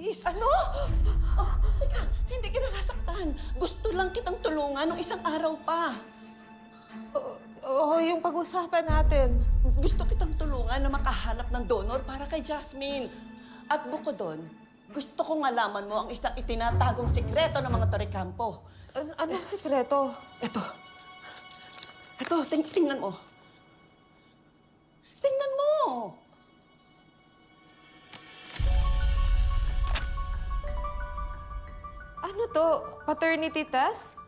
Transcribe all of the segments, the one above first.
pulis. Ano? Oh, teka, hindi kita sasaktan. Gusto lang kitang tulungan nung isang araw pa. Oo, yung pag-usapan natin. Gusto kitang tulungan na makahanap ng donor para kay Jasmine. At bukod doon, gusto kong malaman mo ang isang itinatagong sikreto ng mga Torrecampo. Anong sikreto? Ito, tingnan mo. Tingnan mo! Ano to? Paternity test?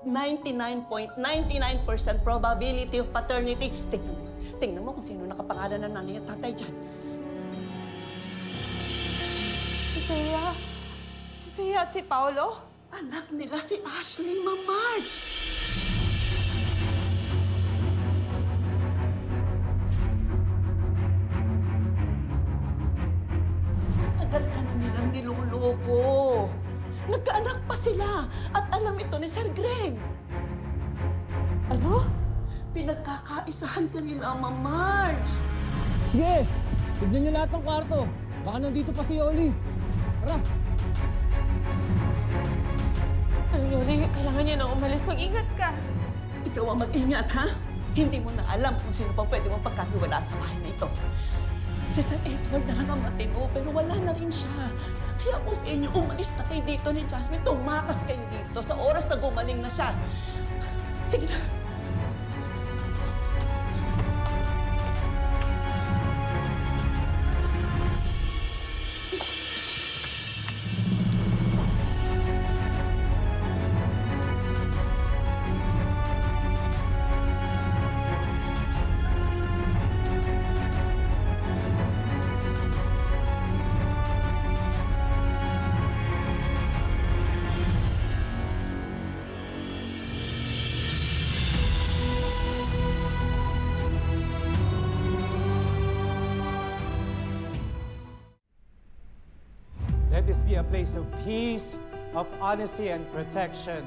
99.99% probability of paternity. Tingnan mo. Tingnan mo kung sino nakapangalan ng nanay at tatay dyan. Si Thea. Si Thea at si Paolo? Anak nila si Ashley, Ma'am Marge. Tagal ka na nilang niloloko. Nagkaanak pa sila at alam ito ni Sir Greg. Ano? Pinagkakaisahan ka nila, Ma'am Marge. Sige, tignan niyo lahat ng kwarto. Baka nandito pa si Yoli. Tara. Yoli, kailangan niya nang umalis. Mag-ingat ka. Ikaw ang mag-ingat, ha? Hindi mo na alam kung sino pang pwede mong pagkatiwalaan sa bahay na ito. Si Sir Edward na lang ang matino, pero wala na rin siya. Kaya kung sa inyo, umalis na kayo dito ni Jasmine, tumakas kayo dito sa oras na gumaling na siya. Sige na. Let this be a place of peace, of honesty and protection.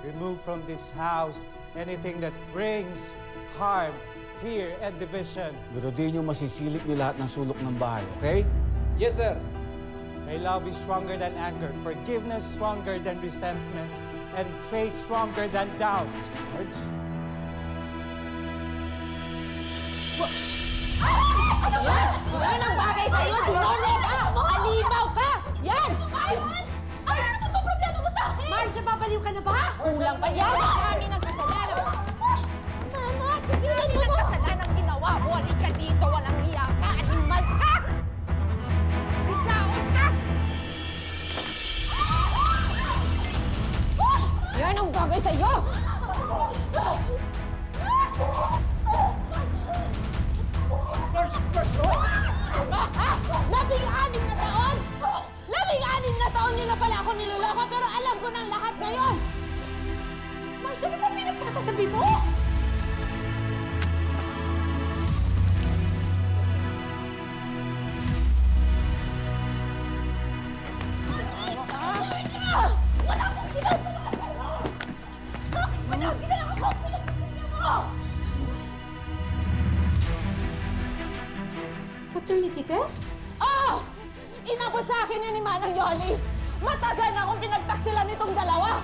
Remove from this house anything that brings harm, fear, and division. Pero di nyo masisilip niyo lahat ng sulok ng bahay, okay? Yes, sir. May love be stronger than anger, forgiveness stronger than resentment, and faith stronger than doubt. Marge? Yan ang bagay sa'yo! Dinono ka! Alimaw ka! Yan! Marge! Ano ba problema mo sa akin? Marge, napapaliw ka na ba? Kulang pa yan! Ang dami ng kasalanan! Mama, Ang dami ng kasalanan ginawa mo! Halika dito! Walang hiya ka! Animal ka! Ikaon ka! Yan ang bagay sa'yo! Labing-anim na taon! Labing-anim na taon niyo na pala ako niloloko, pero alam ko ng lahat ngayon! Marcia, ano ba pinagsasasabi mo? Wala akong ginagawa! Bakit mo na ginagawa ko yung pamilya mo? Paternity test? Oh! Inabot sa akin yan ni Manang Yoli! Matagal na akong pinagtaksilan nitong dalawa!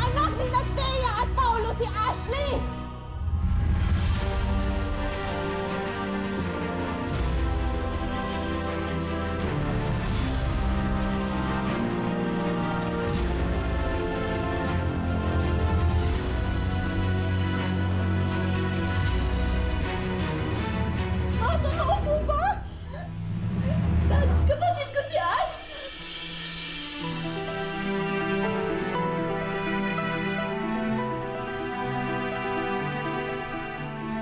Anak ni Thea at Paolo si Ashley! Totoo po ba? Kapatid ko si Ash?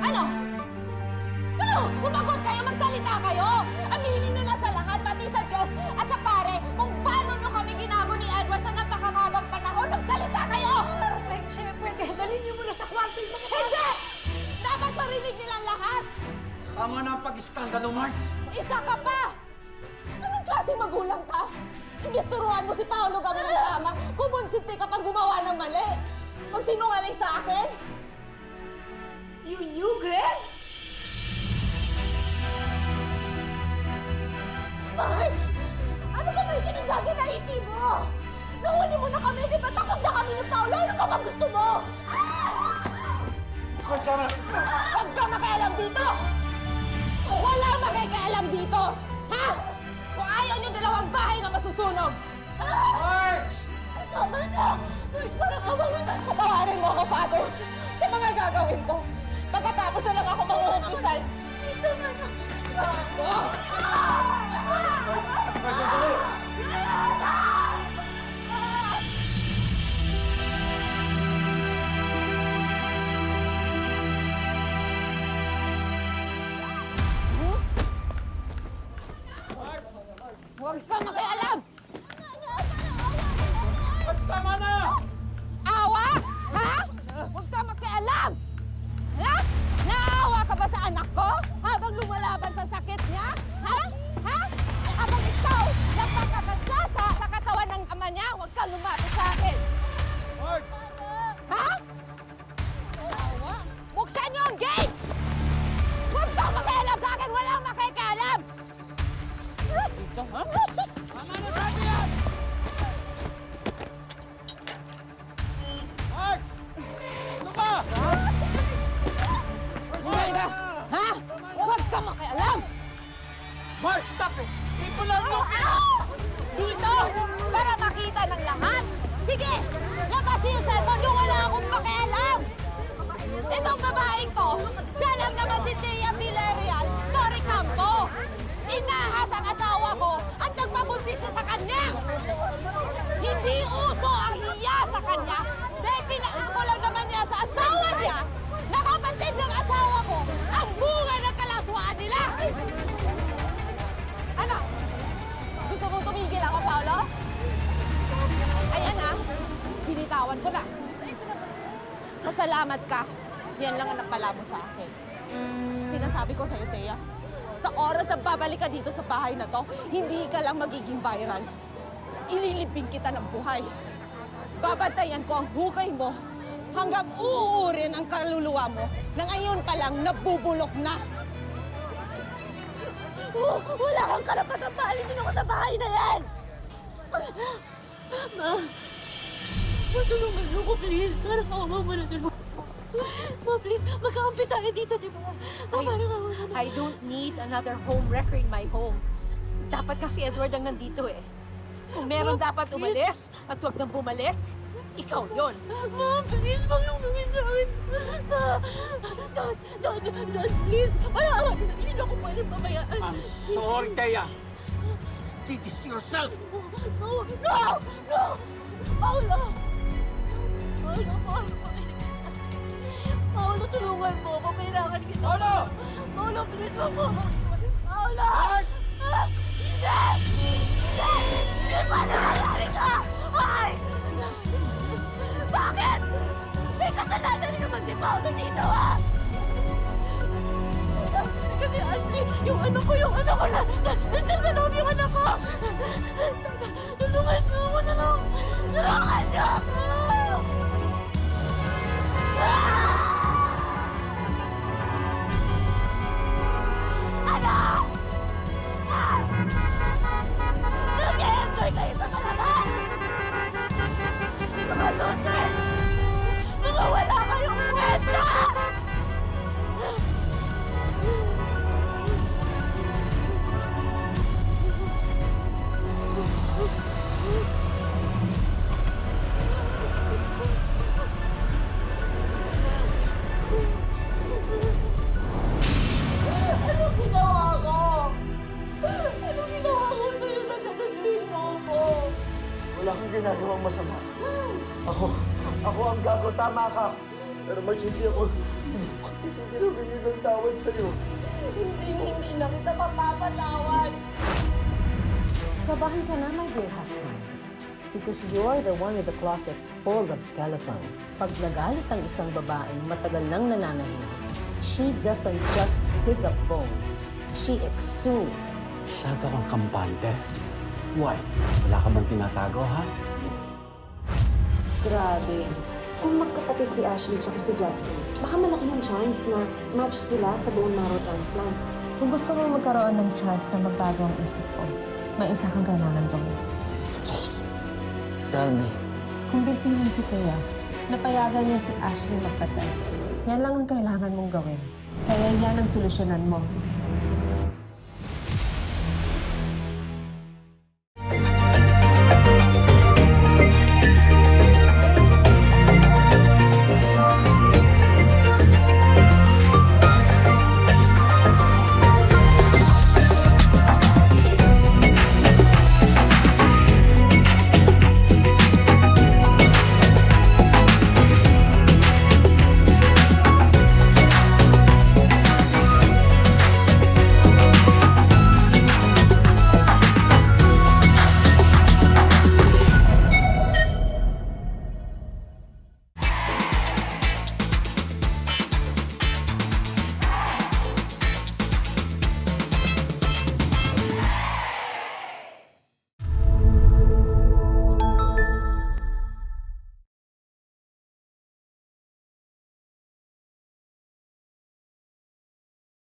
Ano? Ano? Sumagot kayo! Magsalita kayo! Aminin nyo na sa lahat, pati sa Diyos at sa pare, kung paano nyo kami ginago ni Edward sa napakahabang panahon. Magsalita kayo! Like, syempre, kaya dalhin niyo muna sa kwarto yung mga Hindi! Dapat marinig nilang lahat! Tama na ang pag-iskandalo, Marge. Isa ka pa! Anong klaseng magulang ka? Imbis turuan mo si Paolo gawin ng tama, kumonsinti ka pang gumawa ng mali. Magsinungaling sa akin? You knew, Greg? Marge, tama! Huwag ka makialam dito! Walang makikialam dito! Ha? Kung ayaw niyo dalawang bahay na masusunog! Marge! Tama na! Marge, parang awa mo na! Patawarin mo ako, Father, sa mga gagawin ko. Pagkatapos na lang ako mag-uumpisal. Please, tama na! Dito! Marge, sandali! Huwag ka makialam! Marge, tama na! Awa? Ha? Huwag ka makialam! Ha? Naawa ka ba sa anak ko? Habang lumalaban sa sakit niya? Ha? Ha? Eh, habang ikaw napagkakasasa sa katawan ng ama niya, huwag kang lumapit sa akin! Marge! Ha? Awa? Buksan niyo ang gate! Huwag kang makialam sa akin! Walang makikialam! Ito, ha? Tama na sabi yan! Marge! Ano ba? Tingnan ka! Ha? Huwag kang makialam! Marge, stop it! Hindi ko lang look! Dito! Para makita ng lahat! Sige! Labasin yung cellphone yung wala akong pakialam! Itong babaeng to, siya lang naman si Thea Villarreal, Tori Campo! Inahas ang asawa ko at nagpabuntis siya sa kanya! Hindi uso ang hiya sa kanya dahil pinaako lang naman niya sa asawa niya na kapatid ng asawa ko ang bunga ng kalaswaan nila! Ano? Gusto mong tumigil ako, Paolo? Ayan ha, binitawan ko na. Pasalamat ka. Yan lang ang napala mo sa akin. Sinasabi ko sa'yo, Thea, sa oras na babalik ka dito sa bahay na to, hindi ka lang magiging viral. Ililibing kita ng buhay. Babantayan ko ang hukay mo hanggang uuurin ang kaluluwa mo na ngayon pa lang nabubulok na. Wala kang karapatang paalisin ako sa bahay na yan! Ma, matulungan mo ko, please. Parang awa mo na din. Ma, please, magkakampi tayo dito, di ba? Ma, parang awa mo na. I don't need another home wrecker in my home. Dapat kasi Edward ang nandito eh. Kung meron dapat umalis at huwag nang bumalik, ikaw yon. Ma, please, wag yung gawin sa amin. Dad, please. Parang awa mo na. Hindi na ako pwedeng pabayaan. I'm sorry, Thea. Did this to yourself. No! No! No! Paolo! Paolo, Paolo, Paolo, tulungan mo ako. Kailangan kita. Paolo! Paolo, please, wag mo ako iwanan. Paolo! Marge! Ah! Hindi! Hindi! Hindi pa nangyayari ka! Ay! Bakit? May kasalanan rin naman si Paolo dito, ah! Kasi Ashley, yung anak ko nandiyan sa loob yung anak ko! Tulungan niyo ako na lang! Tulungan niyo ako! Anak! Nag-e-enjoy kayo sa palabas! Mga losers! Mga wala kayong kwenta! Anong ginawa ko? Anong ginawa ko sa'yo na gagawin mo ko? Wala kang ginagawang masama. Ako ang gago, tama ka. Pero Marge, hindi ako titigil ng tawad sa'yo. Hindi na kita mapapatawad. Kabahan ka na, my dear husband. Because you're the one with the closet full of skeletons. Pag nagalit ang isang babaeng matagal nang nananahimik, she doesn't just pick up bones. She exudes. Masyado kang kampante. Why? Wala ka bang tinatago, ha? Grabe. Kung magkapatid si Ashley at si Jasmine, baka malaki yung chance na match sila sa bone marrow transplant. Kung gusto mo magkaroon ng chance na magbago ang isip ko, may isa kang kailangan gawin. Please, tell me. Kumbinsihin mo si Thea Napayagan niya si Ashley magpa-test. Yan lang ang kailangan mong gawin. Kaya yan ang solusyonan mo.